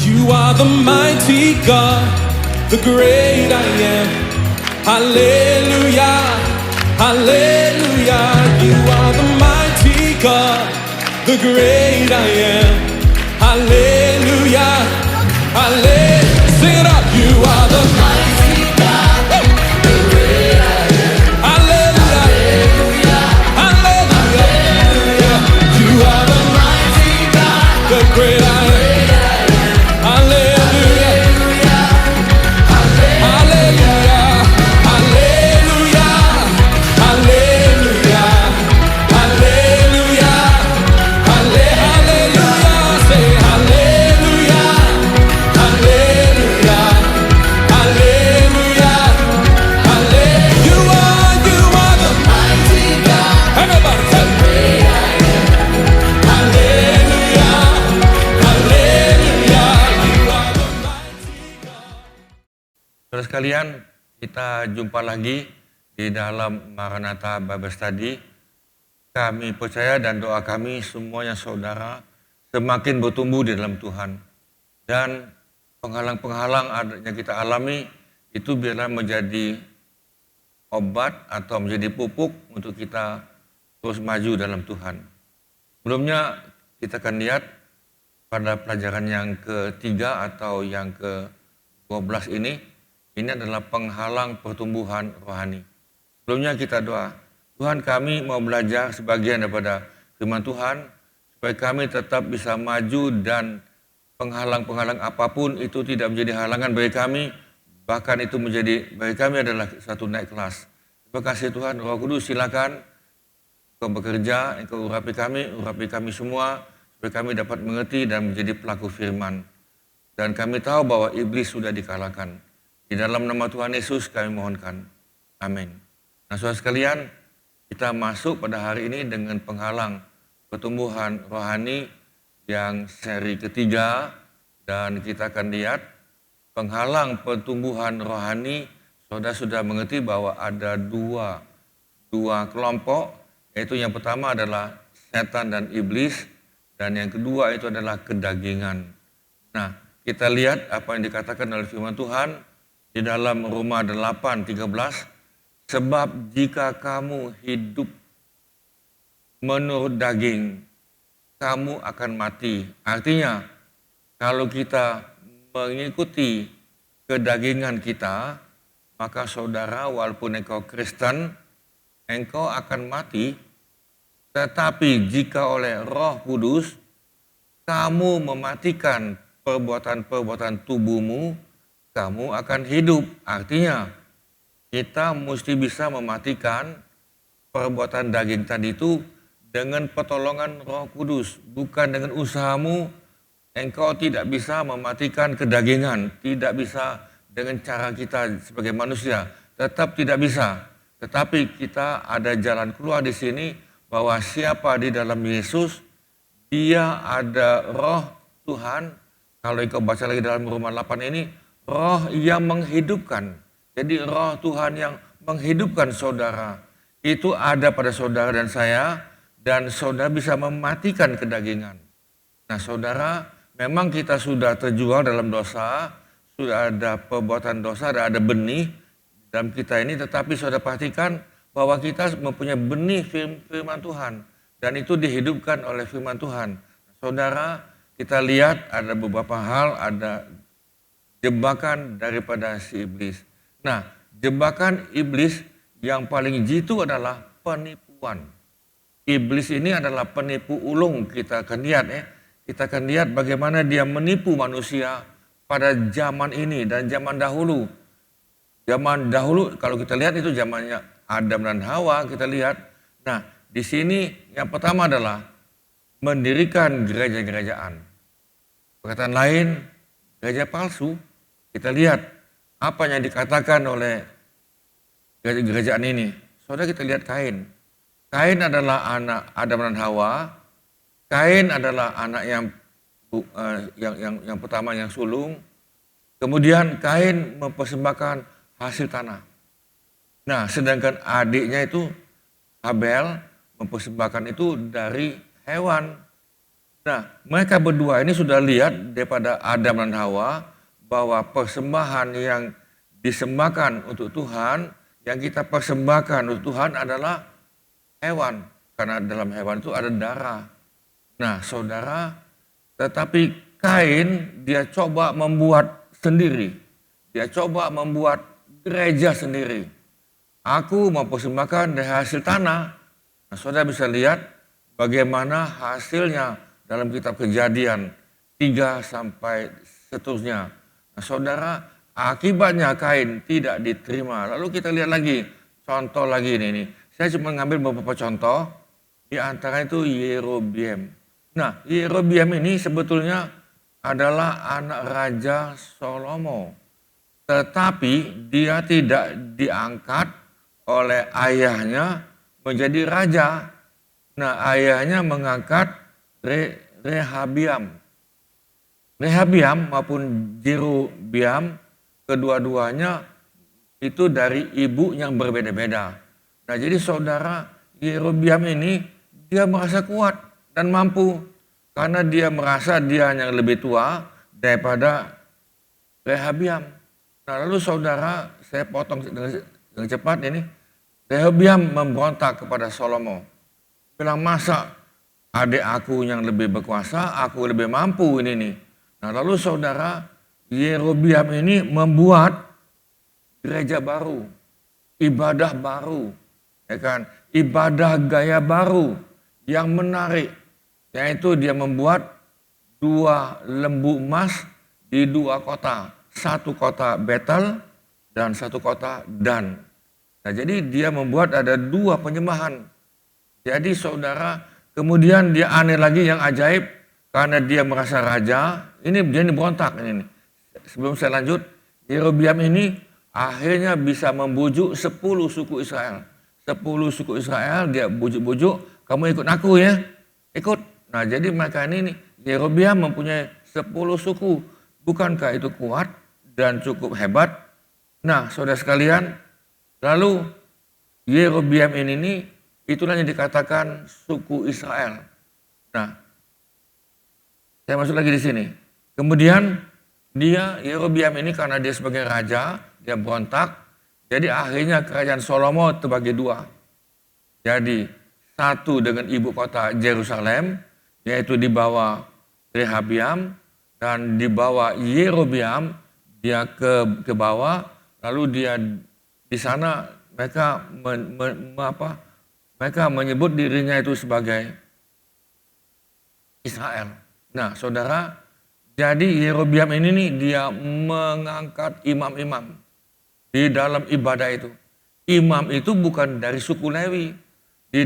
You are the mighty God, the great I am. Hallelujah, hallelujah. You are the mighty God, the great I am. Hallelujah, hallelujah. Sing it up. You are the mighty God, the great I am. Hallelujah, hallelujah. You are the mighty God, the great I am. Saudara sekalian, kita jumpa lagi di dalam Maranatha Bible Study. Kami percaya dan doa kami semuanya saudara semakin bertumbuh di dalam Tuhan. Dan penghalang-penghalang yang kita alami itu biarlah menjadi obat atau menjadi pupuk untuk kita terus maju dalam Tuhan. Sebelumnya kita akan lihat pada pelajaran yang ketiga atau yang ke-12 ini adalah penghalang pertumbuhan rohani. Sebelumnya kita doa, Tuhan kami mau belajar sebagian daripada firman Tuhan, supaya kami tetap bisa maju dan penghalang-penghalang apapun itu tidak menjadi halangan bagi kami, bahkan itu menjadi bagi kami adalah satu naik kelas. Terima kasih Tuhan, Roh Kudus silakan Engkau bekerja, Engkau urapi kami semua, supaya kami dapat mengerti dan menjadi pelaku firman. Dan kami tahu bahwa iblis sudah dikalahkan. Di dalam nama Tuhan Yesus kami mohonkan. Amin. Nah saudara sekalian, kita masuk pada hari ini dengan penghalang pertumbuhan rohani yang seri ketiga. Dan kita akan lihat penghalang pertumbuhan rohani. Saudara sudah mengerti bahwa ada dua kelompok. Yaitu yang pertama adalah setan dan iblis. Dan yang kedua itu adalah kedagingan. Nah kita lihat apa yang dikatakan oleh firman Tuhan di dalam Roma 8:13, sebab jika kamu hidup menurut daging, kamu akan mati. Artinya, kalau kita mengikuti kedagingan kita, maka saudara walaupun engkau Kristen, engkau akan mati. Tetapi jika oleh Roh Kudus, kamu mematikan perbuatan-perbuatan tubuhmu, kamu akan hidup. Artinya kita mesti bisa mematikan perbuatan daging tadi itu dengan pertolongan Roh Kudus. Bukan dengan usahamu, engkau tidak bisa mematikan kedagingan. Tidak bisa dengan cara kita sebagai manusia. Tetap tidak bisa. Tetapi kita ada jalan keluar di sini bahwa siapa di dalam Yesus, dia ada Roh Tuhan. Kalau engkau baca lagi dalam Roma 8 ini, Roh yang menghidupkan. Jadi Roh Tuhan yang menghidupkan saudara. Itu ada pada saudara dan saya. Dan saudara bisa mematikan kedagingan. Nah saudara, memang kita sudah terjual dalam dosa. Sudah ada perbuatan dosa, ada benih dalam kita ini. Tetapi saudara perhatikan bahwa kita mempunyai benih firman Tuhan. Dan itu dihidupkan oleh firman Tuhan. Saudara, kita lihat ada beberapa hal, ada jebakan daripada si iblis. Nah, jebakan iblis yang paling jitu adalah penipuan. Iblis ini adalah penipu ulung. Kita akan lihat Kita akan lihat bagaimana dia menipu manusia pada zaman ini dan zaman dahulu. Zaman dahulu kalau kita lihat itu zamannya Adam dan Hawa, kita lihat. Nah, di sini yang pertama adalah mendirikan gereja-gerejaan. Perkataan lain, gereja palsu. Kita lihat apa yang dikatakan oleh gereja-gerejaan ini. Saudara kita lihat Kain. Kain adalah anak Adam dan Hawa. Kain adalah anak yang pertama yang sulung. Kemudian Kain mempersembahkan hasil tanah. Nah, sedangkan adiknya itu Abel mempersembahkan itu dari hewan. Nah, mereka berdua ini sudah lihat daripada Adam dan Hawa bahwa persembahan yang disembahkan untuk Tuhan, yang kita persembahkan untuk Tuhan adalah hewan. Karena dalam hewan itu ada darah. Nah, saudara, tetapi Kain dia coba membuat sendiri. Dia coba membuat gereja sendiri. Aku mempersembahkan dari hasil tanah. Nah, saudara bisa lihat bagaimana hasilnya dalam kitab Kejadian 3 sampai seterusnya. Nah, saudara, akibatnya Kain tidak diterima. Lalu kita lihat lagi, contoh lagi ini. Saya cuma ngambil beberapa contoh, di antara itu Yerobeam. Nah, Yerobeam ini sebetulnya adalah anak Raja Salomo. Tetapi dia tidak diangkat oleh ayahnya menjadi raja. Nah, ayahnya mengangkat Rehabiam. Rehabiam maupun Jerobeam, kedua-duanya itu dari ibu yang berbeda-beda. Nah, jadi saudara, Yerobeam ini dia merasa kuat dan mampu karena dia merasa dia yang lebih tua daripada Rehabiam. Nah, lalu saudara, saya potong dengan cepat ini. Rehabiam memberontak kepada Salomo. Bilang, masa adik aku yang lebih berkuasa, aku lebih mampu ini nih. Nah, lalu saudara, Yerobeam ini membuat gereja baru, ibadah baru, ya kan? Ibadah gaya baru yang menarik, yaitu dia membuat 2 lembu emas di 2 kota, 1 kota Betel dan 1 kota Dan. Nah, jadi dia membuat ada 2 penyembahan. Jadi saudara, kemudian dia aneh lagi yang ajaib karena dia merasa raja. Ini dia berontak ini. Sebelum saya lanjut, Yerobeam ini akhirnya bisa membujuk 10 suku Israel. 10 suku Israel dia bujuk-bujuk, kamu ikut aku ya, ikut. Nah, jadi mereka ini nih, Yerobeam mempunyai 10 suku. Bukankah itu kuat dan cukup hebat? Nah, saudara sekalian, lalu Yerobeam ini nih, itulah yang dikatakan suku Israel. Nah, saya masuk lagi di sini. Kemudian dia, Yerobeam ini karena dia sebagai raja, dia berontak. Jadi akhirnya kerajaan Salomo terbagi 2. Jadi 1 dengan ibu kota Yerusalem, yaitu di bawah Rehabiam, dan di bawah Yerobeam dia ke bawah. Lalu dia di sana mereka mereka menyebut dirinya itu sebagai Israel. Nah, saudara, jadi Yerobeam ini nih dia mengangkat imam-imam di dalam ibadah itu. Imam itu bukan dari suku Lewi. Di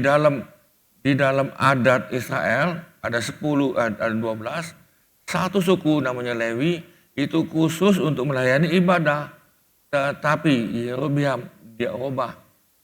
dalam adat Israel ada 10, ada 12. 1 suku namanya Lewi itu khusus untuk melayani ibadah. Tetapi Yerobeam dia rubah.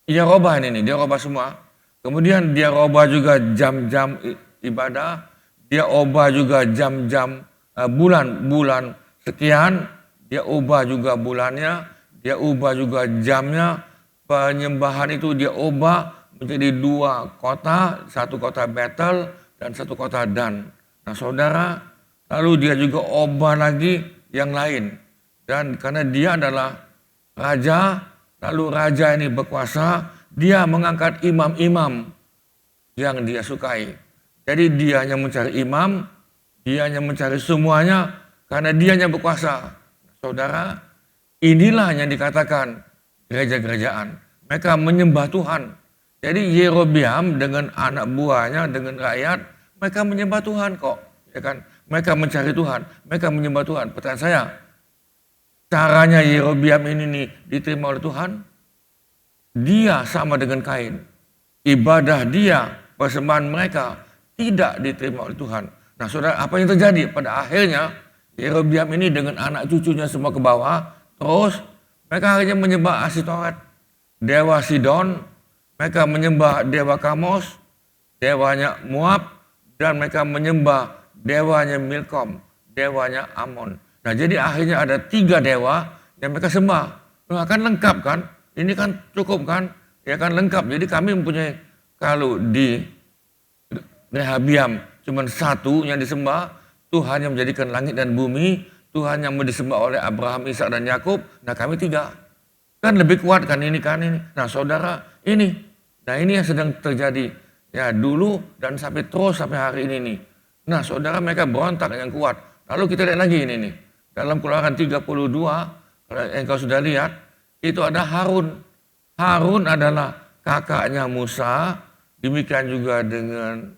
Dia rubah ini, dia rubah semua. Kemudian dia rubah juga jam-jam ibadah. Dia ubah juga jam-jam bulan sekian. Dia ubah juga bulannya. Dia ubah juga jamnya, penyembahan itu dia ubah menjadi 2 kota, 1 kota Betel dan 1 kota Dan. Nah, saudara, lalu dia juga ubah lagi yang lain. Dan karena dia adalah raja, lalu raja ini berkuasa, dia mengangkat imam-imam yang dia sukai. Jadi dia hanya mencari imam, dia hanya mencari semuanya karena dia hanya berkuasa. Saudara, inilah yang dikatakan gereja-gerejaan. Mereka menyembah Tuhan. Jadi Yerobeam dengan anak buahnya, dengan rakyat, mereka menyembah Tuhan kok. Ya kan? Mereka mencari Tuhan, mereka menyembah Tuhan. Pertanyaan saya, caranya Yerobeam ini nih diterima oleh Tuhan? Dia sama dengan Kain. Ibadah dia, persembahan mereka tidak diterima oleh Tuhan. Nah, saudara, apa yang terjadi? Pada akhirnya Yerobeam ini dengan anak cucunya semua ke bawah. Terus mereka akhirnya menyembah Asitoret, dewa Sidon, mereka menyembah dewa Kamos, dewanya Moab, dan mereka menyembah dewanya Milkom, dewanya Amon. Nah, jadi akhirnya ada 3 dewa yang mereka sembah. Nah, kan lengkap kan? Ini kan cukup kan? Ya kan lengkap. Jadi kami mempunyai, kalau di Rehabiam cuma satu yang disembah, Tuhan yang menjadikan langit dan bumi, Tuhan yang disembah oleh Abraham, Ishak dan Yakub. Nah kami tiga. Kan lebih kuat kan ini kan ini. Nah saudara ini. Nah ini yang sedang terjadi. Ya dulu dan sampai terus sampai hari ini nih. Nah saudara mereka berontak yang kuat. Lalu kita lihat lagi ini nih. Dalam Keluaran 32, yang kau sudah lihat, itu ada Harun. Harun adalah kakaknya Musa. Demikian juga dengan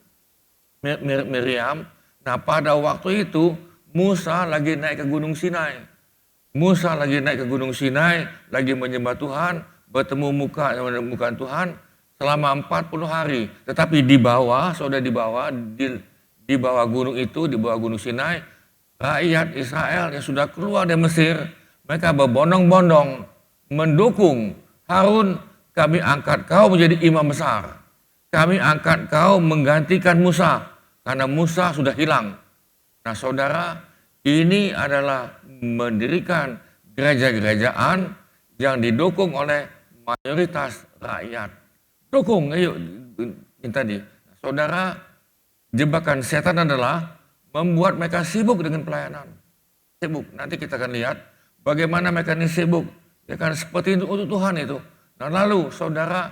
Miriam. Nah pada waktu itu Musa lagi naik ke Gunung Sinai. Musa lagi naik ke Gunung Sinai, lagi menyembah Tuhan, bertemu muka Tuhan selama 40 hari. Tetapi di bawah, saudara di bawah gunung itu, di bawah Gunung Sinai, rakyat Israel yang sudah keluar dari Mesir, mereka berbondong-bondong mendukung Harun, kami angkat kau menjadi imam besar. Kami angkat kau menggantikan Musa, karena Musa sudah hilang. Nah saudara, ini adalah mendirikan gereja-gerejaan yang didukung oleh mayoritas rakyat. Dukung, ayo ini tadi. Saudara, jebakan setan adalah membuat mereka sibuk dengan pelayanan. Sibuk, nanti kita akan lihat bagaimana mereka ini sibuk. Ya kan seperti itu untuk Tuhan itu. Nah lalu saudara,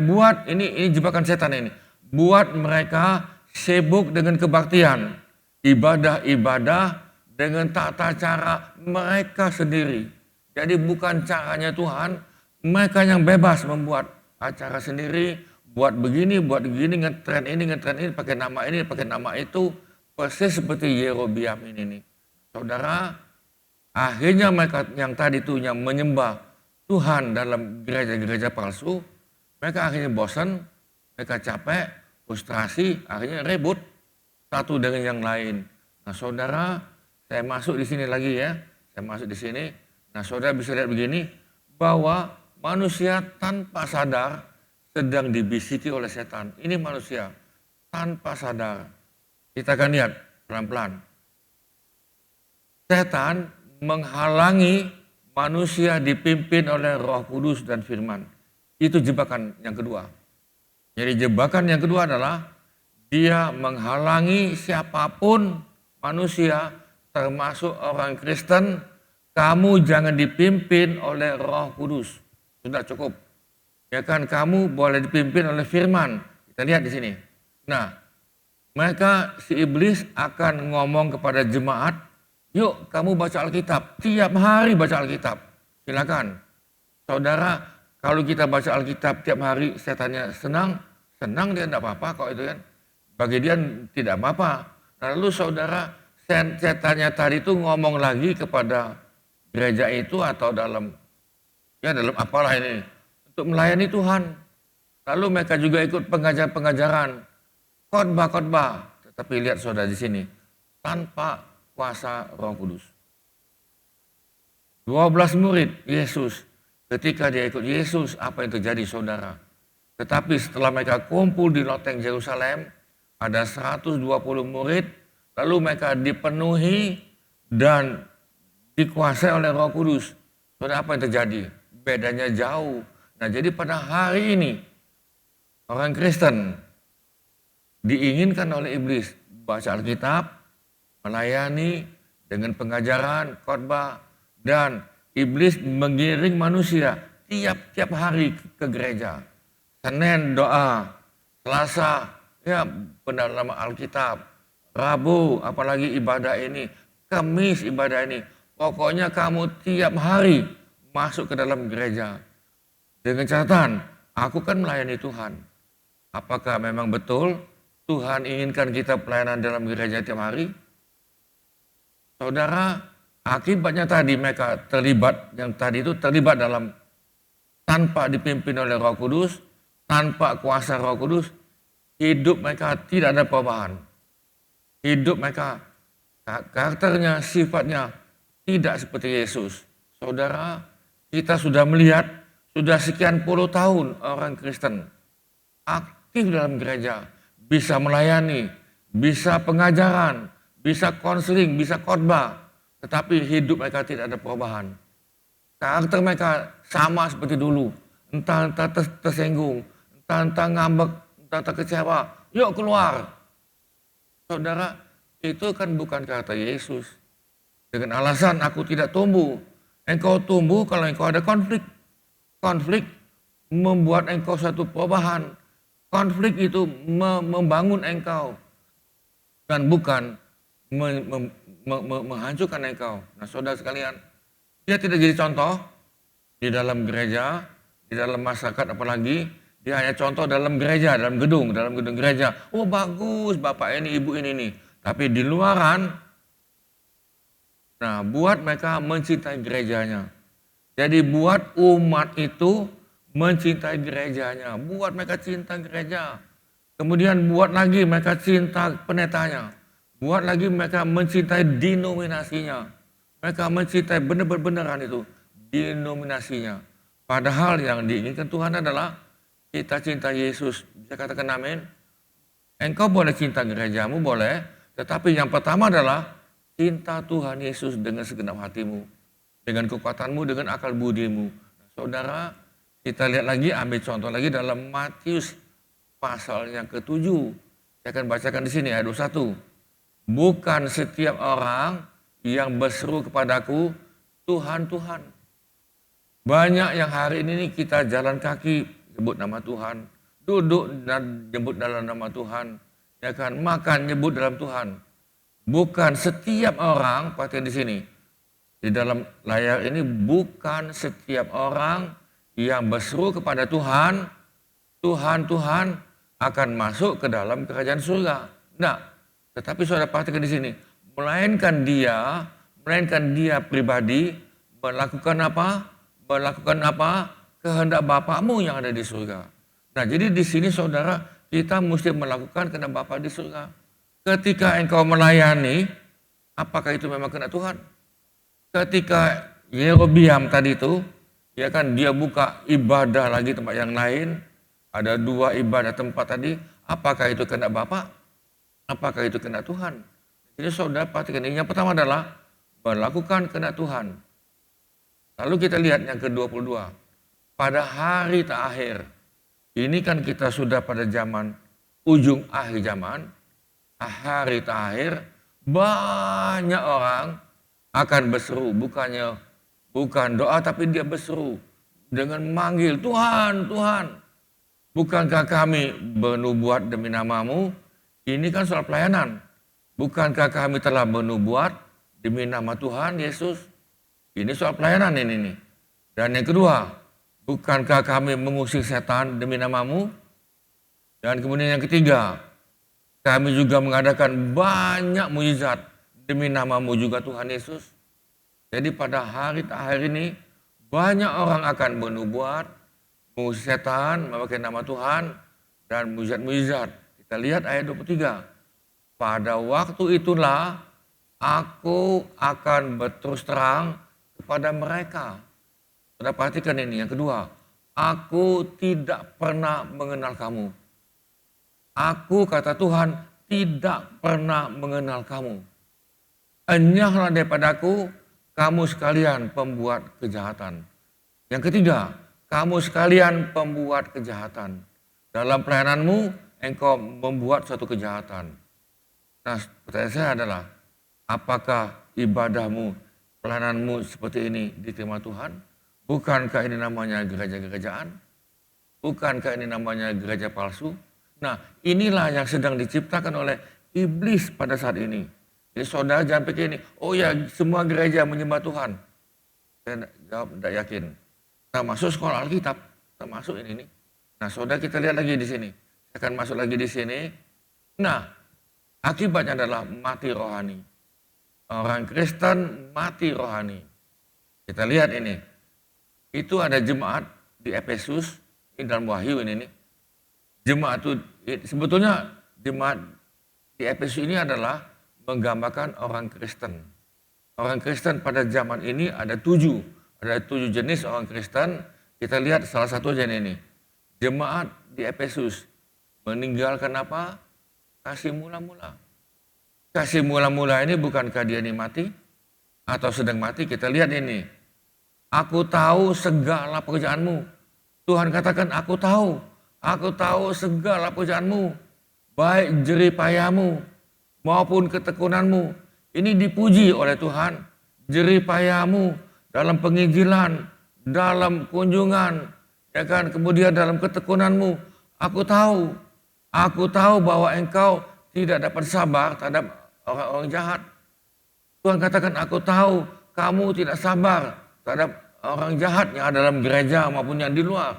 buat ini jebakan setan ini. Buat mereka sibuk dengan kebaktian. Ibadah-ibadah dengan tata cara mereka sendiri. Jadi bukan caranya Tuhan, mereka yang bebas membuat acara sendiri, buat begini, ngetren ini, pakai nama itu, persis seperti Yerobiam ini nih. Saudara, akhirnya mereka yang tadi itu yang menyembah Tuhan dalam gereja-gereja palsu, mereka akhirnya bosan, mereka capek, frustrasi, akhirnya ribut satu dengan yang lain. Nah saudara, saya masuk di sini lagi ya. Saya masuk di sini. Nah saudara bisa lihat begini, bahwa manusia tanpa sadar sedang dibisiki oleh setan. Ini manusia tanpa sadar. Kita akan lihat pelan-pelan. Setan menghalangi manusia dipimpin oleh Roh Kudus dan firman. Itu jebakan yang kedua. Jadi jebakan yang kedua adalah dia menghalangi siapapun manusia, termasuk orang Kristen, kamu jangan dipimpin oleh Roh Kudus. Sudah cukup. Ya kan, kamu boleh dipimpin oleh firman. Kita lihat di sini. Nah, mereka si iblis akan ngomong kepada jemaat, yuk kamu baca Alkitab. Tiap hari baca Alkitab. Silakan. Saudara, kalau kita baca Alkitab tiap hari, setannya senang dia tidak apa-apa kok itu kan. Bagi dia tidak apa-apa. Lalu saudara, setannya tadi itu ngomong lagi kepada gereja itu atau dalam apalah ini, untuk melayani Tuhan. Lalu mereka juga ikut pengajaran, khotbah. Tetapi lihat saudara di sini, tanpa kuasa Roh Kudus. 12 murid Yesus, ketika dia ikut Yesus, apa yang terjadi saudara? Tetapi setelah mereka kumpul di loteng Yerusalem, ada 120 murid, lalu mereka dipenuhi dan dikuasai oleh Roh Kudus. Saudara, apa yang terjadi? Bedanya jauh. Nah jadi pada hari ini, orang Kristen diinginkan oleh iblis baca Alkitab, melayani dengan pengajaran, khotbah, dan iblis mengiring manusia tiap hari ke gereja. Senin doa, Selasa ya pendalaman Alkitab, Rabu apalagi ibadah ini, Kamis ibadah ini. Pokoknya kamu tiap hari masuk ke dalam gereja. Dengan catatan, aku kan melayani Tuhan. Apakah memang betul Tuhan inginkan kita pelayanan dalam gereja tiap hari? Saudara, akibatnya tadi mereka terlibat dalam tanpa dipimpin oleh Roh Kudus, tanpa kuasa Roh Kudus, hidup mereka tidak ada perubahan. Hidup mereka, karakternya, sifatnya tidak seperti Yesus. Saudara, kita sudah melihat, sudah sekian puluh tahun orang Kristen aktif dalam gereja, bisa melayani, bisa pengajaran, bisa konseling, bisa khotbah, tetapi hidup mereka tidak ada perubahan. Karakter mereka sama seperti dulu, entah tersinggung, entah ngambek, entah kecewa, yuk keluar. Saudara, itu kan bukan kata Yesus. Dengan alasan aku tidak tumbuh. Engkau tumbuh kalau engkau ada konflik. Konflik membuat engkau satu perubahan. Konflik itu membangun engkau. Dan bukan menghancurkan engkau. Nah saudara sekalian, dia tidak jadi contoh di dalam gereja, di dalam masyarakat apalagi. Dia hanya contoh dalam gereja, dalam gedung gereja. Oh bagus bapak ini, ibu ini nih. Tapi di luaran, nah buat mereka mencintai gerejanya. Jadi buat umat itu mencintai gerejanya. Buat mereka cinta gereja. Kemudian buat lagi mereka cinta pendetanya. Buat lagi mereka mencintai denominasinya. Mereka mencintai benar-benaran itu, denominasinya. Padahal yang diinginkan Tuhan adalah kita cinta Yesus. Bisa katakan amin? Engkau boleh cinta gerejamu, boleh. Tetapi yang pertama adalah cinta Tuhan Yesus dengan segenap hatimu. Dengan kekuatanmu, dengan akal budimu. Nah, saudara, kita lihat lagi, ambil contoh lagi dalam Matius pasal yang ke-7. Saya akan bacakan di sini ayat 21. Bukan setiap orang yang berseru kepadaku, Tuhan, Tuhan. Banyak yang hari ini kita jalan kaki, sebut nama Tuhan, duduk dan nyebut dalam nama Tuhan, ya kan, makan nyebut dalam Tuhan. Bukan setiap orang, perhatikan di sini, di dalam layar ini, bukan setiap orang yang berseru kepada Tuhan, Tuhan, Tuhan, akan masuk ke dalam kerajaan surga. Nah, tetapi saudara perhatikan di sini, melainkan dia pribadi melakukan apa? Melakukan apa? Kehendak Bapamu yang ada di surga. Nah, jadi di sini saudara, kita mesti melakukan kehendak Bapa di surga. Ketika engkau melayani, apakah itu memang kehendak Tuhan? Ketika Yerobiam tadi itu, ya kan, dia buka ibadah lagi tempat yang lain, ada 2 ibadah tempat tadi, apakah itu kehendak Bapa? Apakah itu kehendak Tuhan? Jadi saudara perhatikan ini, yang pertama adalah melakukan kehendak Tuhan. Lalu kita lihat yang ke-22. Pada hari terakhir, ini kan kita sudah pada zaman ujung akhir zaman, hari terakhir, banyak orang akan berseru, bukan doa tapi dia berseru dengan manggil, Tuhan, Tuhan. Bukankah kami bernubuat demi namamu? Ini kan soal pelayanan. Bukankah kami telah bernubuat demi nama Tuhan Yesus? Ini soal pelayanan ini nih. Dan yang kedua, bukankah kami mengusir setan demi namamu? Dan kemudian yang ketiga, kami juga mengadakan banyak mujizat demi namamu juga Tuhan Yesus. Jadi pada hari terakhir ini, banyak orang akan bernubuat, mengusir setan, memakai nama Tuhan, dan mujizat-mujizat. Kita lihat ayat 23. Pada waktu itulah, aku akan berterus terang kepada mereka. Sudah perhatikan ini, yang kedua. Aku tidak pernah mengenal kamu. Aku, kata Tuhan, tidak pernah mengenal kamu. Enyahlah daripadaku, kamu sekalian pembuat kejahatan. Yang ketiga, kamu sekalian pembuat kejahatan. Dalam pelayananmu, engkau membuat suatu kejahatan. Nah, pertanyaan saya adalah, apakah ibadahmu, pelayananmu seperti ini diterima Tuhan? Bukankah ini namanya gereja-gerejaan? Bukankah ini namanya gereja palsu? Nah, inilah yang sedang diciptakan oleh iblis pada saat ini. Jadi saudara jangan pikir ini, oh ya semua gereja menyembah Tuhan. Saya jawab tidak yakin. Termasuk sekolah Alkitab, termasuk ini nih. Nah, saudara kita lihat lagi di sini. Saya akan masuk lagi di sini. Nah, akibatnya adalah mati rohani. Orang Kristen mati rohani. Kita lihat ini. Itu ada jemaat di Efesus, ini dalam Wahyu ini nih. Jemaat itu, sebetulnya jemaat di Efesus ini adalah menggambarkan orang Kristen. Orang Kristen pada zaman ini ada 7. Ada 7 jenis orang Kristen. Kita lihat salah satu aja ini. Jemaat di Efesus meninggalkan apa? Kasih mula-mula. Kasih mula-mula ini bukankah dia ini mati? Atau sedang mati? Kita lihat ini. Aku tahu segala pekerjaanmu. Tuhan katakan, aku tahu segala pekerjaanmu. Baik jeripayamu, maupun ketekunanmu. Ini dipuji oleh Tuhan. Jerih payahmu dalam penginjilan, dalam kunjungan, ya kan, kemudian dalam ketekunanmu. Aku tahu bahwa engkau tidak dapat sabar terhadap orang-orang jahat. Tuhan katakan, aku tahu kamu tidak sabar terhadap orang jahat yang ada dalam gereja maupun yang di luar.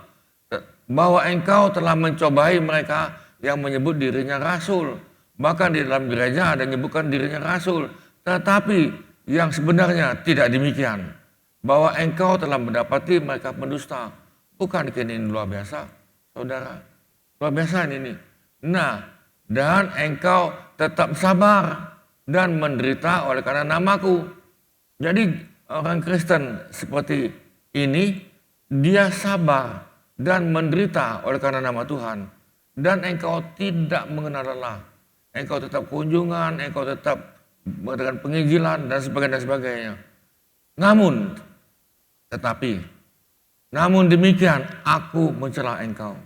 Bahwa engkau telah mencobai mereka yang menyebut dirinya rasul. Bahkan di dalam gereja ada yang menyebutkan dirinya rasul. Tetapi yang sebenarnya tidak demikian. Bahwa engkau telah mendapati mereka pendusta. Bukan ini luar biasa, saudara? Luar biasa ini. Nah, dan engkau tetap sabar dan menderita oleh karena namaku. Jadi orang Kristen seperti ini, dia sabar dan menderita oleh karena nama Tuhan. Dan engkau tidak mengenal lelah. Engkau tetap kunjungan, engkau tetap mengadakan penginjilan dan sebagainya. Namun demikian aku mencela engkau.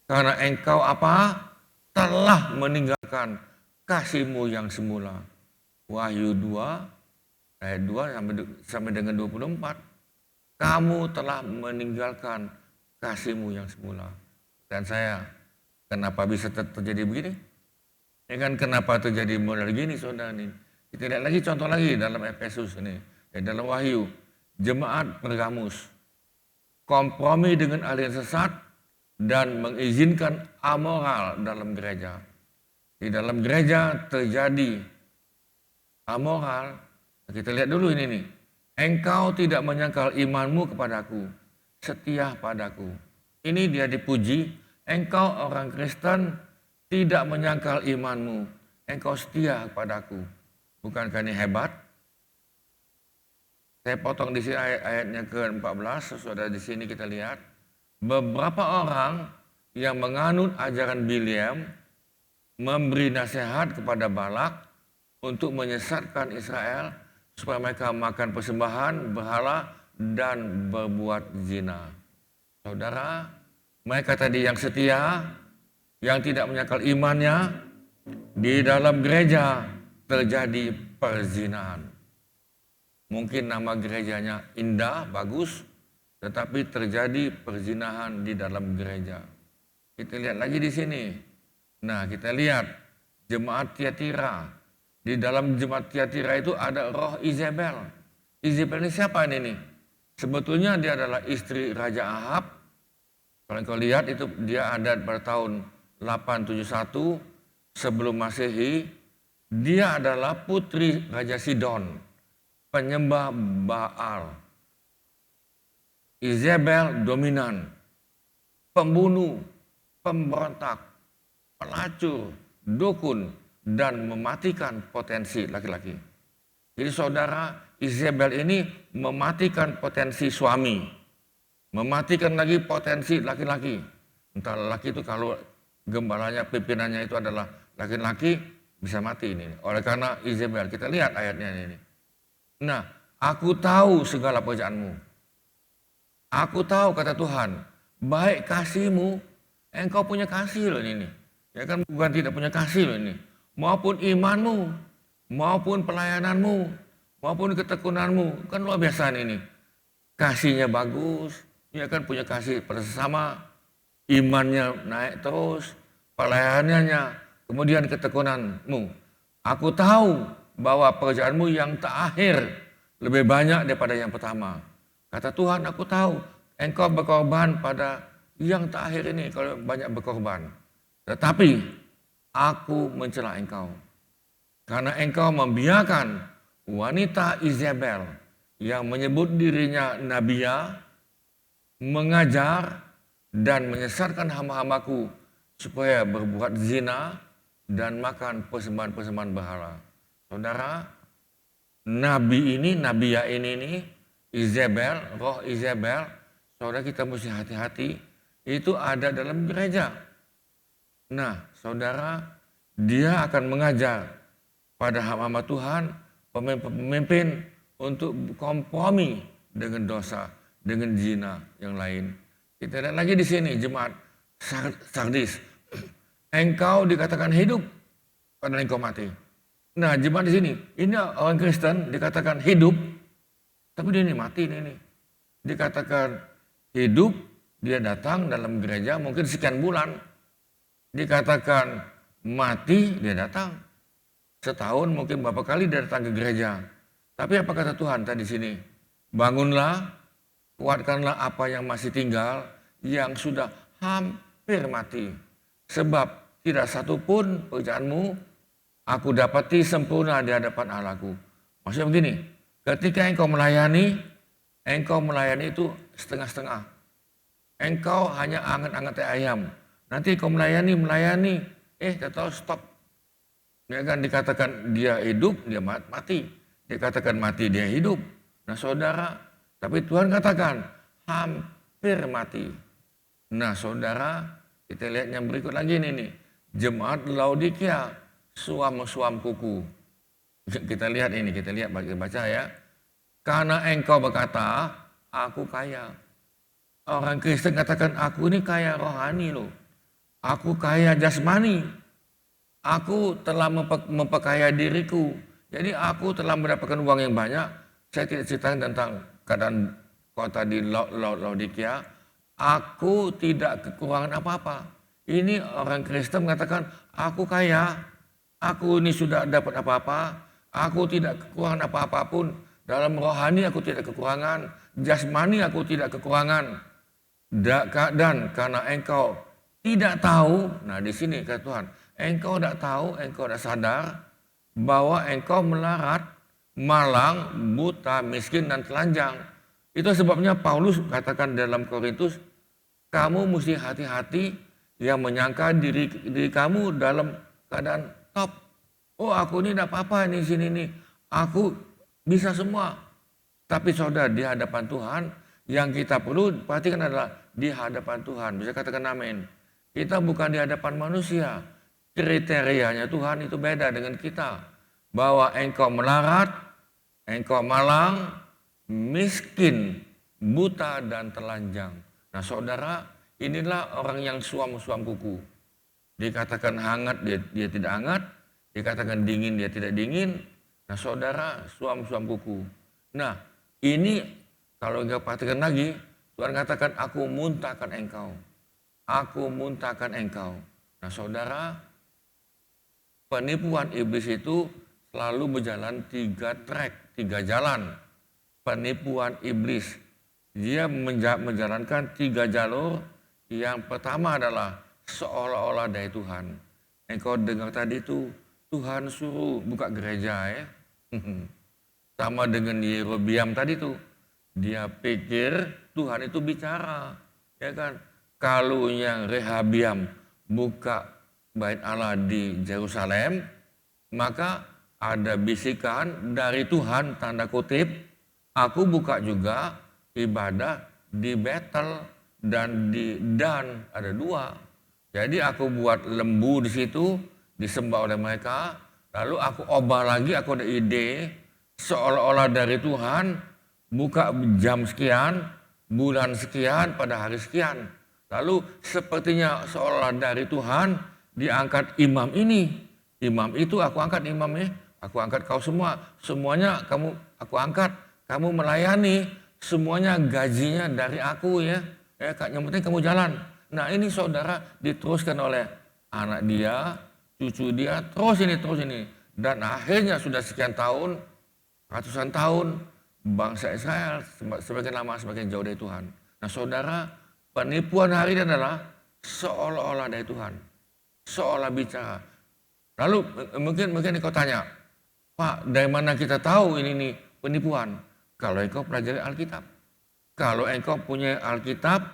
Karena engkau apa? Telah meninggalkan kasihmu yang semula. Wahyu 2 ayat 2 sampai dengan 24. Kamu telah meninggalkan kasihmu yang semula. Dan saya, kenapa bisa terjadi begini? Ya kan, kenapa terjadi model gini, saudara ini? Kita lihat lagi contoh lagi dalam Efesus ini, dalam Wahyu, jemaat Pergamus kompromi dengan aliran sesat dan mengizinkan amoral dalam gereja. Di dalam gereja terjadi amoral. Kita lihat dulu ini nih. Engkau tidak menyangkal imanmu kepadaku, setia padaku. Ini dia dipuji. Engkau orang Kristen tidak menyangkal imanmu. Engkau setia kepadaku. Bukankah ini hebat? Saya potong di sini ayatnya ke-14. Saudara, di sini kita lihat beberapa orang yang menganut ajaran Bileam memberi nasihat kepada Balak untuk menyesatkan Israel supaya mereka makan persembahan berhala dan berbuat zina. Saudara, mereka tadi yang setia, yang tidak menyangkal imannya, di dalam gereja terjadi perzinahan. Mungkin nama gerejanya indah, bagus, tetapi terjadi perzinahan di dalam gereja. Kita lihat lagi di sini. Nah, kita lihat jemaat Tiatira. Di dalam jemaat Tiatira itu ada roh Izebel. Izebel ini siapa ini nih? Sebetulnya dia adalah istri Raja Ahab. Kalau kau lihat itu dia ada pada tahun 871 sebelum Masehi. Dia adalah putri Raja Sidon, penyembah Baal. Izebel dominan, pembunuh, pemberontak, pelacur, dukun, dan mematikan potensi laki-laki. Jadi saudara, Izebel ini mematikan potensi suami, mematikan lagi potensi laki-laki. Entah laki itu kalau gembalanya, pimpinannya itu adalah laki-laki, bisa mati ini. Oleh karena Izebel, kita lihat ayatnya ini. Nah, aku tahu segala pekerjaanmu. Aku tahu, kata Tuhan, baik kasihmu, engkau punya kasih loh ini. Ya kan, bukan tidak punya kasih loh ini. Maupun imanmu, maupun pelayananmu, maupun ketekunanmu, kan luar biasa ini. Kasihnya bagus, ya kan, punya kasih pada sesama, imannya naik terus, pelayanannya, kemudian ketekunanmu. Aku tahu bahwa pekerjaanmu yang terakhir lebih banyak daripada yang pertama. Kata Tuhan, aku tahu engkau berkorban pada yang terakhir ini kalau banyak berkorban. Tetapi aku mencela engkau karena engkau membiarkan wanita Izebel yang menyebut dirinya Nabia mengajar dan menyesatkan hamba-hambaku supaya berbuat zina dan makan persembahan-persembahan berhala. Saudara, Nabi ini, Nabia ini Izebel, roh Izebel, saudara, kita mesti hati-hati, itu ada dalam gereja. Nah, saudara, dia akan mengajar pada hamba Tuhan, pemimpin untuk kompromi dengan dosa, dengan zina yang lain. Kita lihat lagi di sini, jemaat Sardis. Engkau dikatakan hidup, padahal engkau mati. Nah, jemaat di sini, ini orang Kristen dikatakan hidup, tapi dia ini mati ini. Dikatakan hidup, dia datang dalam gereja mungkin sekian bulan. Dikatakan mati, dia datang. Setahun mungkin beberapa kali dia datang ke gereja. Tapi apa kata Tuhan tadi sini? Bangunlah, kuatkanlah apa yang masih tinggal, yang sudah hampir mati. Sebab tidak satu pun pekerjaanmu aku dapati sempurna di hadapan Allahku. Maksudnya begini, ketika engkau melayani itu setengah-setengah. Engkau hanya anget-anget ayam. Nanti engkau melayani, tahu stop. Dia kan dikatakan dia hidup, dia mati. Dikatakan mati, dia hidup. Nah saudara, tapi Tuhan katakan hampir mati. Nah saudara, kita lihat yang berikut lagi nih. Jemaat Laodikia, suam kuku. Kita lihat ini, baca ya. Karena engkau berkata, aku kaya. Orang Kristen katakan, aku ini kaya rohani loh. Aku kaya jasmani. Aku telah memperkaya diriku. Jadi aku telah mendapatkan uang yang banyak. Saya tidak ceritakan tentang keadaan kota di Laodikia. Aku tidak kekurangan apa-apa. Ini orang Kristen mengatakan, aku kaya, aku ini sudah dapat apa-apa, aku tidak kekurangan apa-apapun. Dalam rohani aku tidak kekurangan, jasmani aku tidak kekurangan. Dan karena engkau tidak tahu, nah di sini kata Tuhan, engkau tidak tahu, engkau tidak sadar bahwa engkau melarat, malang, buta, miskin dan telanjang. Itu sebabnya Paulus katakan dalam Korintus, kamu mesti hati-hati yang menyangka diri kamu dalam keadaan top. Oh aku ini tidak apa-apa nih sini nih, aku bisa semua. Tapi saudara di hadapan Tuhan yang kita perlu perhatikan adalah di hadapan Tuhan. Bisa katakan amin. Kita bukan di hadapan manusia. Kriterianya Tuhan itu beda dengan kita. Bahwa engkau melarat, engkau malang, miskin, buta dan telanjang. Nah saudara, inilah orang yang suam kuku. Dikatakan hangat, dia tidak hangat. Dikatakan dingin, dia tidak dingin. Nah saudara, suam kuku. Nah ini kalau kita perhatikan lagi, Tuhan katakan aku muntahkan engkau. Aku muntahkan engkau. Nah saudara, penipuan iblis itu selalu berjalan 3 track, 3 jalan. Penipuan iblis. Dia menjalankan 3 jalur. Yang pertama adalah seolah-olah dari Tuhan. Engkau dengar tadi itu, Tuhan suruh buka gereja ya. Sama dengan Yerobiam tadi tuh. Dia pikir Tuhan itu bicara. Ya kan? Kalau yang Rehabiam buka bait Allah di Yerusalem, maka ada bisikan dari Tuhan, tanda kutip, aku buka juga ibadah di Betel dan di Dan, ada 2. Jadi aku buat lembu di situ, disembah oleh mereka, lalu aku obah lagi, aku ada ide, seolah-olah dari Tuhan, buka jam sekian, bulan sekian, pada hari sekian. Lalu sepertinya seolah dari Tuhan, diangkat imam ini. Imam itu aku angkat imamnya, aku angkat kau semua. Semuanya aku angkat, kamu melayani, semuanya gajinya dari aku ya. Yang penting kamu jalan. Nah ini saudara diteruskan oleh anak dia, cucu dia, terus ini. Dan akhirnya sudah sekian tahun, ratusan tahun, bangsa Israel semakin lama semakin jauh dari Tuhan. Nah saudara, penipuan hari ini adalah seolah-olah dari Tuhan. Seolah bicara. Lalu mungkin kau tanya, Pak dari mana kita tahu ini nih penipuan? Kalau engkau pelajari Alkitab. Kalau engkau punya Alkitab,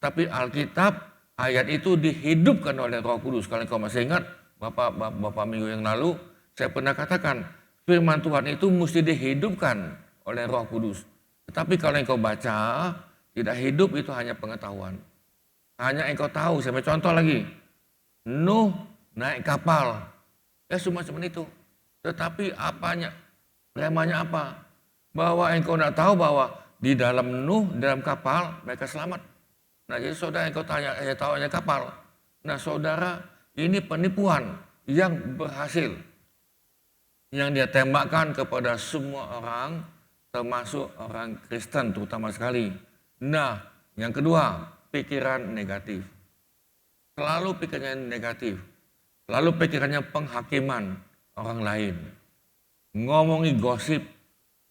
tapi Alkitab ayat itu dihidupkan oleh Roh Kudus. Kalau engkau masih ingat, Bapak minggu yang lalu, saya pernah katakan, firman Tuhan itu mesti dihidupkan oleh Roh Kudus. Tetapi kalau engkau baca, tidak hidup itu hanya pengetahuan. Hanya engkau tahu, saya contoh lagi. Nuh naik kapal. Ya semacam itu. Tetapi apanya? Remanya apa? Bahwa engkau tidak tahu bahwa di dalam Nuh, dalam kapal, mereka selamat. Nah jadi saudara engkau tanya, tahu hanya kapal. Nah saudara, ini penipuan yang berhasil. yang dia tembakkan kepada semua orang, termasuk orang Kristen terutama sekali. Nah, yang kedua, pikiran negatif. Selalu pikirannya negatif. Lalu pikirannya penghakiman orang lain. Ngomongi gosip,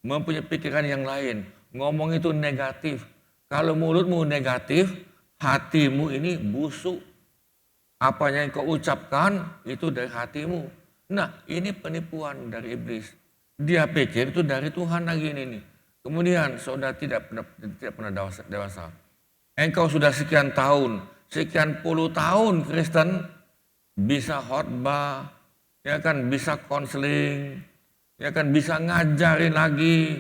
mempunyai pikiran yang lain. Ngomong itu negatif. Kalau mulutmu negatif, hatimu ini busuk. Apa yang kau ucapkan itu dari hatimu. Nah, ini penipuan dari iblis. Dia pikir itu dari Tuhan lagi ini. Kemudian saudara tidak pernah dewasa. Engkau sudah sekian tahun, sekian puluh tahun Kristen, bisa khotbah, ya kan, bisa konseling, ya kan, bisa ngajarin lagi.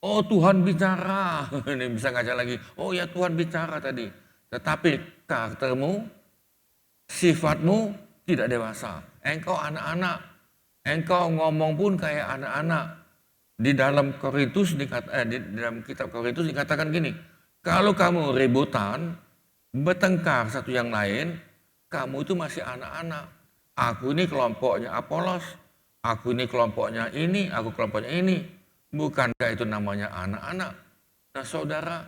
Oh Tuhan bicara, ini bisa ngajar lagi. Oh ya Tuhan bicara tadi. Tetapi karaktermu, sifatmu tidak dewasa. Engkau anak-anak, engkau ngomong pun kayak anak-anak. Di dalam Korintus di dalam kitab Korintus dikatakan gini, kalau kamu rebutan, bertengkar satu yang lain, kamu itu masih anak-anak. Aku ini kelompoknya Apolos, aku ini kelompoknya ini, aku kelompoknya ini. Bukankah itu namanya anak-anak? Nah saudara,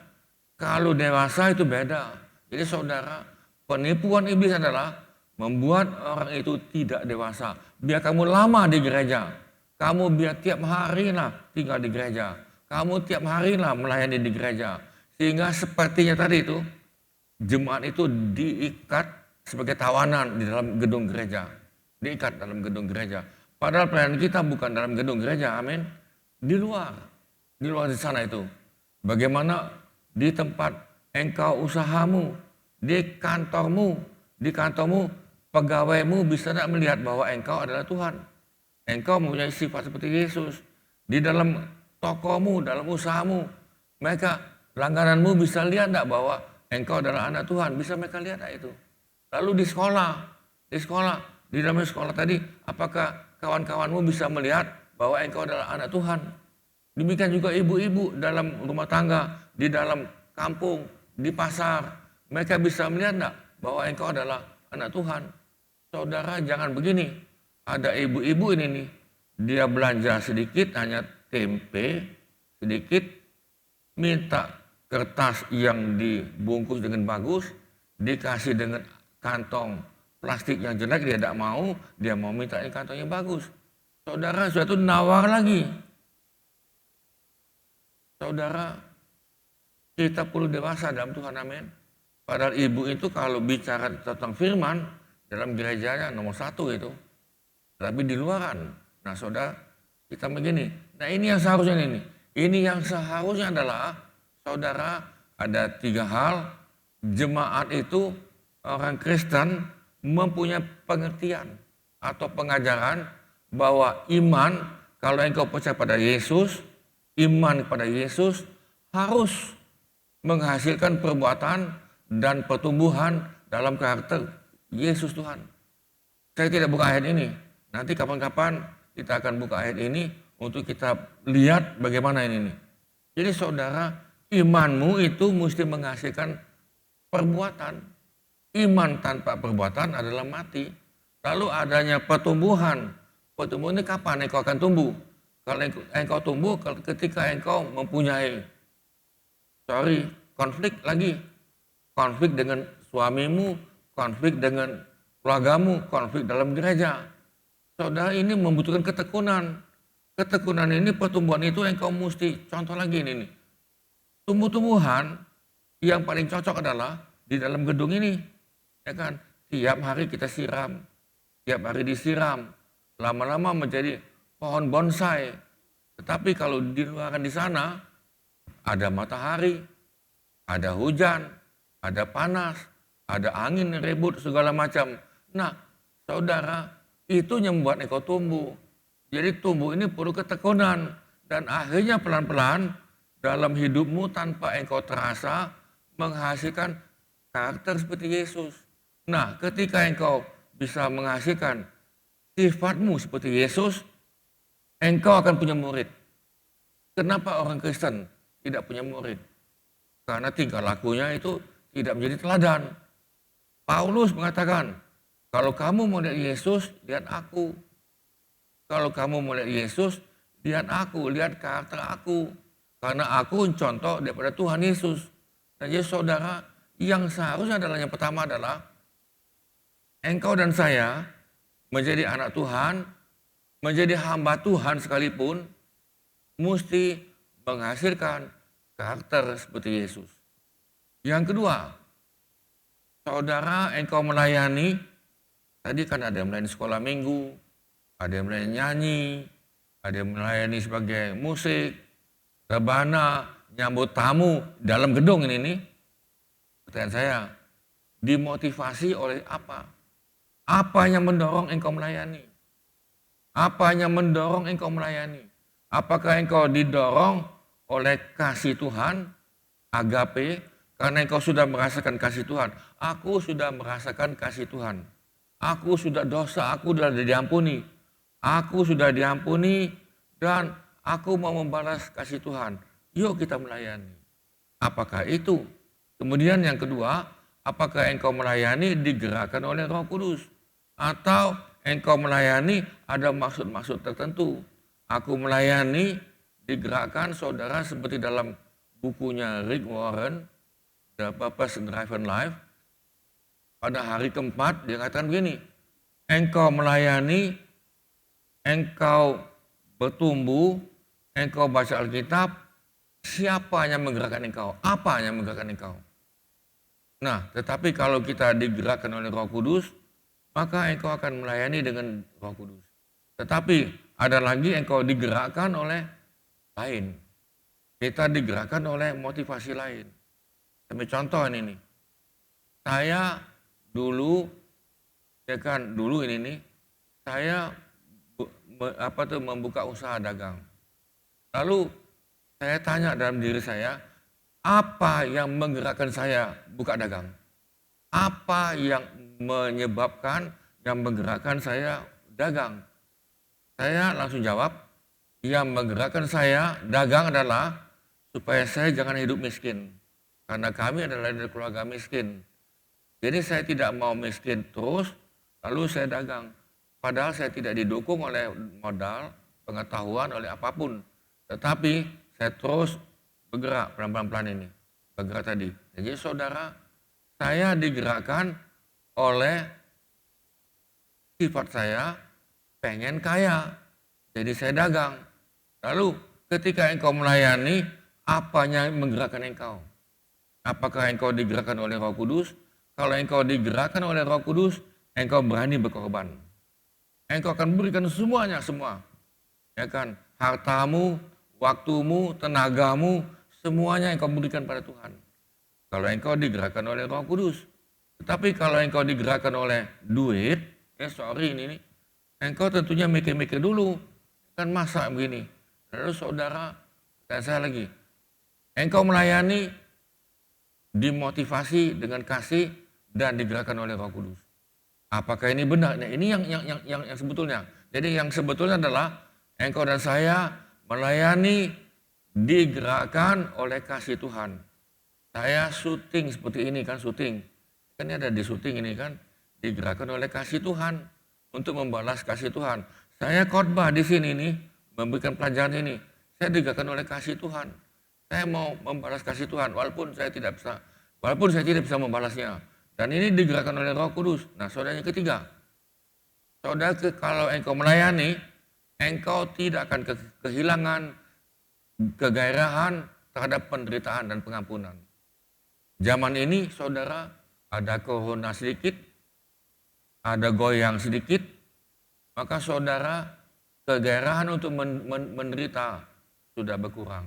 kalau dewasa itu beda. Jadi saudara, penipuan iblis adalah membuat orang itu tidak dewasa. Biar kamu lama di gereja, kamu biar tiap hari lah tinggal di gereja, kamu tiap hari lah melayani di gereja. Sehingga sepertinya tadi itu, jemaat itu diikat sebagai tawanan di dalam gedung gereja. Diikat dalam gedung gereja. Padahal pelayanan kita bukan dalam gedung gereja, amin. Di luar di sana itu. Bagaimana di tempat engkau usahamu, di kantormu pegawaimu bisa tidak melihat bahwa engkau adalah Tuhan. Engkau mempunyai sifat seperti Yesus. Di dalam tokomu, dalam usahamu, mereka langgananmu bisa lihat tidak bahwa engkau adalah anak Tuhan. Bisa mereka lihat tak itu. Lalu di sekolah, di dalam sekolah tadi, apakah kawan-kawanmu bisa melihat bahwa engkau adalah anak Tuhan? Demikian juga ibu-ibu dalam rumah tangga, di dalam kampung, di pasar. Mereka bisa melihat tidak bahwa engkau adalah anak Tuhan? Saudara jangan begini. Ada ibu-ibu ini nih, dia belanja sedikit, hanya tempe sedikit, minta kertas yang dibungkus dengan bagus, dikasih dengan kantong plastik yang jelek, dia tidak mau, dia mau minta kantong yang bagus. Saudara, suatu nawar lagi. Saudara, kita perlu dewasa dalam Tuhan, amin. Padahal ibu itu kalau bicara tentang firman, dalam gerejanya nomor 1 itu. Tapi di luaran. Nah saudara, kita begini. Nah ini yang seharusnya ini. Ini yang seharusnya adalah, saudara, ada 3 hal. Jemaat itu, orang Kristen mempunyai pengertian atau pengajaran bahwa iman, kalau engkau percaya pada Yesus, iman kepada Yesus harus menghasilkan perbuatan dan pertumbuhan dalam karakter Yesus Tuhan. Saya tidak buka ayat ini. Nanti kapan-kapan kita akan buka ayat ini untuk kita lihat bagaimana ini. Jadi saudara, imanmu itu mesti menghasilkan perbuatan. Iman tanpa perbuatan adalah mati. Lalu adanya pertumbuhan. Pertumbuhan ini kapan engkau akan tumbuh? Kalau engkau tumbuh ketika engkau mempunyai konflik lagi. Konflik dengan suamimu, konflik dengan keluargamu, konflik dalam gereja. Saudara, ini membutuhkan ketekunan. Ketekunan ini, pertumbuhan itu engkau mesti, contoh lagi ini. Tumbuh-tumbuhan yang paling cocok adalah di dalam gedung ini. Ya kan? Tiap hari kita siram. Tiap hari disiram. Lama-lama menjadi pohon bonsai. Tetapi kalau di luar di sana, ada matahari, ada hujan, ada panas, ada angin ribut segala macam. Nah, saudara, itu yang membuat engkau tumbuh. Jadi tumbuh ini perlu ketekunan. Dan akhirnya pelan-pelan dalam hidupmu tanpa engkau terasa menghasilkan karakter seperti Yesus. Nah ketika engkau bisa menghasilkan sifatmu seperti Yesus, engkau akan punya murid. Kenapa orang Kristen tidak punya murid? Karena tingkah lakunya itu tidak menjadi teladan. Paulus mengatakan, kalau kamu mau lihat Yesus, lihat aku. Kalau kamu mau lihat Yesus, lihat aku, lihat karakter aku. Karena aku contoh daripada Tuhan Yesus. Dan jadi saudara, yang seharusnya adalah yang pertama adalah engkau dan saya menjadi anak Tuhan, menjadi hamba Tuhan sekalipun, mesti menghasilkan karakter seperti Yesus. Yang kedua, saudara engkau melayani, tadi kan ada yang melayani sekolah minggu, ada yang melayani nyanyi, ada yang melayani sebagai musik, rebana, nyambut tamu dalam gedung ini nih. Pertanyaan saya, dimotivasi oleh apa? Apa yang mendorong engkau melayani? Apa yang mendorong engkau melayani? Apakah engkau didorong oleh kasih Tuhan, agape, karena engkau sudah merasakan kasih Tuhan? Aku sudah merasakan kasih Tuhan. Aku sudah dosa, aku sudah diampuni. Aku sudah diampuni dan aku mau membalas kasih Tuhan. Yuk kita melayani. Apakah itu? Kemudian yang kedua, apakah engkau melayani digerakkan oleh Roh Kudus? Atau engkau melayani ada maksud-maksud tertentu? Aku melayani digerakkan saudara seperti dalam bukunya Rick Warren, The Purpose Driven Life. Pada hari keempat dia katakan begini, engkau melayani, engkau bertumbuh, engkau baca Alkitab, siapa yang menggerakkan engkau? Apa yang menggerakkan engkau? Nah, tetapi kalau kita digerakkan oleh Roh Kudus, maka engkau akan melayani dengan Roh Kudus. Tetapi ada lagi engkau digerakkan oleh lain. Kita digerakkan oleh motivasi lain. Ambil contoh ini nih. Saya dulu, ini nih, saya membuka usaha dagang. Lalu saya tanya dalam diri saya, apa yang menggerakkan saya buka dagang? Apa yang menyebabkan, yang menggerakkan saya dagang? Saya langsung jawab, yang menggerakkan saya dagang adalah supaya saya jangan hidup miskin. Karena kami adalah dari keluarga miskin. Jadi saya tidak mau miskin terus, lalu saya dagang. Padahal saya tidak didukung oleh modal, pengetahuan, oleh apapun. Tetapi saya terus bergerak pelan-pelan ini. Bergerak tadi. Jadi saudara, saya digerakkan oleh sifat saya pengen kaya. Jadi saya dagang. Lalu ketika engkau melayani, apanya yang menggerakkan engkau? Apakah engkau digerakkan oleh Roh Kudus? Kalau engkau digerakkan oleh Roh Kudus, engkau berani berkorban. Engkau akan berikan semuanya, semua. Ya kan? Hartamu, waktumu, tenagamu, semuanya engkau berikan pada Tuhan. Kalau engkau digerakkan oleh Roh Kudus. Tetapi kalau engkau digerakkan oleh duit, ini, engkau tentunya mikir-mikir dulu. Kan masa begini. Lalu saudara, dan saya lagi, engkau melayani, dimotivasi dengan kasih dan digerakkan oleh Roh Kudus. Apakah ini benar? Nah, ini yang sebetulnya. Jadi yang sebetulnya adalah engkau dan saya melayani digerakkan oleh kasih Tuhan. Saya syuting seperti ini kan, syuting. Kan ini ada di syuting ini kan, digerakkan oleh kasih Tuhan untuk membalas kasih Tuhan. Saya khotbah di sini nih, memberikan pelajaran ini. Saya digerakkan oleh kasih Tuhan. Saya mau membalas kasih Tuhan walaupun saya tidak bisa membalasnya. Dan ini digerakkan oleh Roh Kudus. Nah, saudara yang ketiga. Saudara, kalau engkau melayani, engkau tidak akan kehilangan kegairahan terhadap penderitaan dan pengampunan. Zaman ini, saudara, ada corona sedikit, ada goyang sedikit, maka saudara, kegairahan untuk menderita sudah berkurang.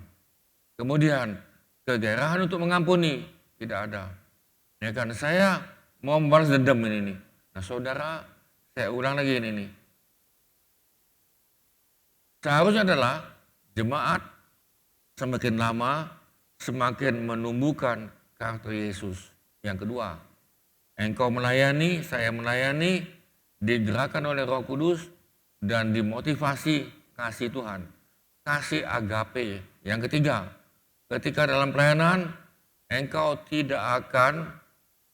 Kemudian, kegairahan untuk mengampuni tidak ada. Ya kan, saya mau membalas dendam ini nih. Nah saudara, saya ulang lagi ini nih. Seharusnya adalah jemaat semakin lama semakin menumbuhkan karakter Yesus. Yang kedua, engkau melayani, saya melayani, digerakkan oleh Roh Kudus dan dimotivasi kasih Tuhan. Kasih agape. Yang ketiga, ketika dalam pelayanan, engkau tidak akan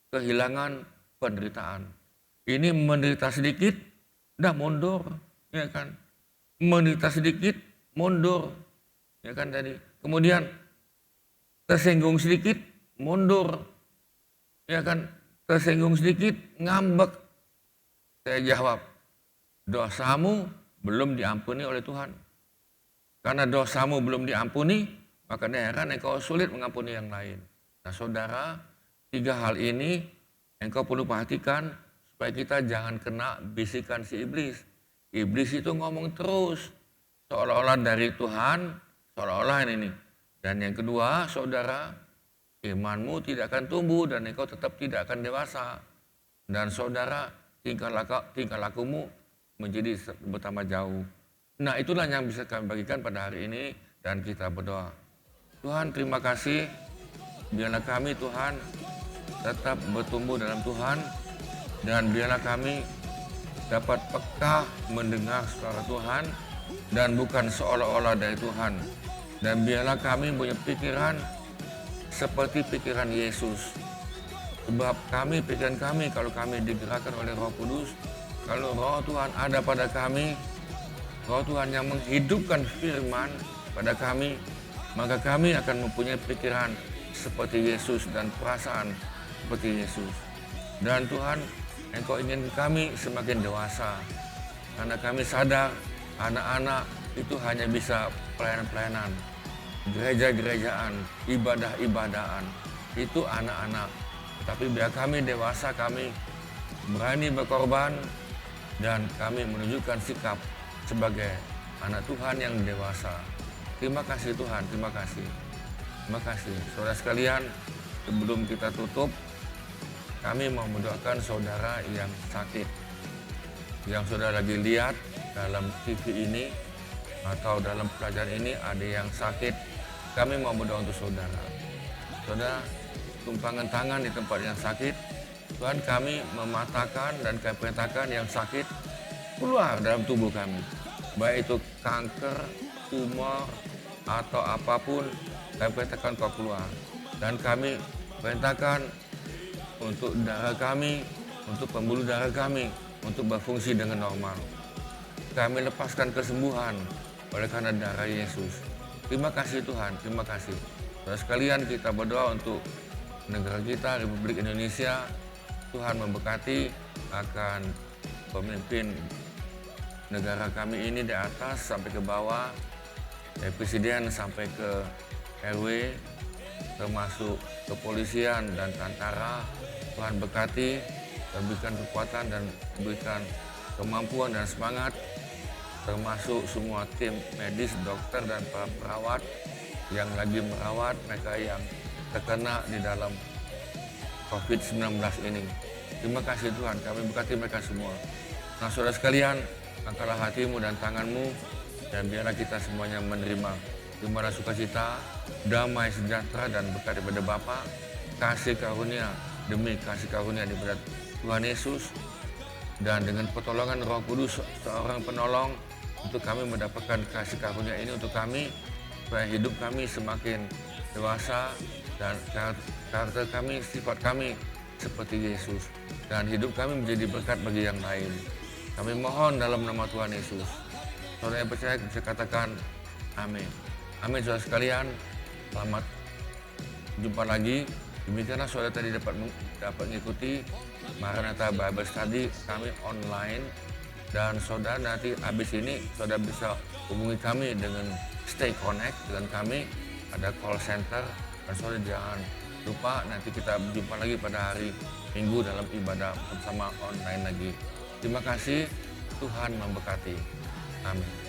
kehilangan penderitaan. Ini menderita sedikit, udah mundur, ya kan? menderita sedikit, mundur. Ya kan tadi. Kemudian tersinggung sedikit, mundur. Ya kan, tersinggung sedikit, ngambek. Saya jawab, dosamu belum diampuni oleh Tuhan. Karena dosamu belum diampuni, maka heran engkau sulit mengampuni yang lain. Nah saudara, 3 hal ini engkau perlu perhatikan supaya kita jangan kena bisikan si iblis. Iblis itu ngomong terus, seolah-olah dari Tuhan, seolah-olah ini. Dan yang kedua, saudara, imanmu tidak akan tumbuh dan engkau tetap tidak akan dewasa. Dan saudara, tingkah lakumu menjadi bertambah jauh. Nah itulah yang bisa kami bagikan pada hari ini dan kita berdoa. Tuhan terima kasih, biarlah kami Tuhan tetap bertumbuh dalam Tuhan dan biarlah kami dapat peka mendengar suara Tuhan dan bukan seolah-olah dari Tuhan. Dan biarlah kami punya pikiran seperti pikiran Yesus. Sebab pikiran kami kalau kami digerakkan oleh Roh Kudus, kalau Roh Tuhan ada pada kami, Roh Tuhan yang menghidupkan firman pada kami, maka kami akan mempunyai pikiran seperti Yesus dan perasaan seperti Yesus. Dan Tuhan, Engkau ingin kami semakin dewasa, karena kami sadar anak-anak itu hanya bisa pelayanan-pelayanan, gereja-gerejaan, ibadah-ibadahan, itu anak-anak. Tapi biar kami dewasa, kami berani berkorban, dan kami menunjukkan sikap sebagai anak Tuhan yang dewasa. Terima kasih Tuhan, terima kasih. Terima kasih. Saudara sekalian, sebelum kita tutup, kami mau mendoakan saudara yang sakit. Yang saudara lagi lihat dalam TV ini atau dalam pelajaran ini ada yang sakit. Kami mau berdoa untuk saudara. Saudara, tumpangan tangan di tempat yang sakit. Tuhan, kami mematahkan dan kami perintahkan yang sakit keluar dalam tubuh kami. Baik itu kanker, tumor, atau apapun, kami perintahkan kau keluar. Dan kami perintahkan untuk darah kami, untuk pembuluh darah kami, untuk berfungsi dengan normal. Kami lepaskan kesembuhan oleh karena darah Yesus. Terima kasih Tuhan, terima kasih. Saudara sekalian, kita berdoa untuk negara kita, Republik Indonesia. Tuhan memberkati akan pemimpin negara kami ini di atas sampai ke bawah, dari presiden sampai ke RW, termasuk kepolisian dan tentara. Tuhan berkati, berikan kekuatan dan berikan kemampuan dan semangat, termasuk semua tim medis, dokter dan para perawat yang lagi merawat mereka yang terkena di dalam COVID-19 ini. Terima kasih Tuhan, kami berkati mereka semua. Nah saudara sekalian, angkatlah hatimu dan tanganmu dan biarlah kita semuanya menerima gembira sukacita, damai sejahtera dan berkat daripada Bapa, kasih karunia demi kasih karunia daripada Tuhan Yesus, dan dengan pertolongan Roh Kudus seorang penolong untuk kami mendapatkan kasih karunia ini untuk kami, supaya hidup kami semakin dewasa dan karakter kami, sifat kami seperti Yesus, dan hidup kami menjadi berkat bagi yang lain. Kami mohon dalam nama Tuhan Yesus. Saudara yang percaya bisa katakan amin. Amin saudara sekalian, selamat jumpa lagi. Demikianlah saudara tadi dapat mengikuti Maranatha Bible Study kami online, dan saudara nanti habis ini saudara bisa hubungi kami dengan Stay Connect dengan kami, ada call center, dan saudara jangan lupa nanti kita berjumpa lagi pada hari Minggu dalam ibadah bersama online lagi. Terima kasih, Tuhan memberkati. Amin.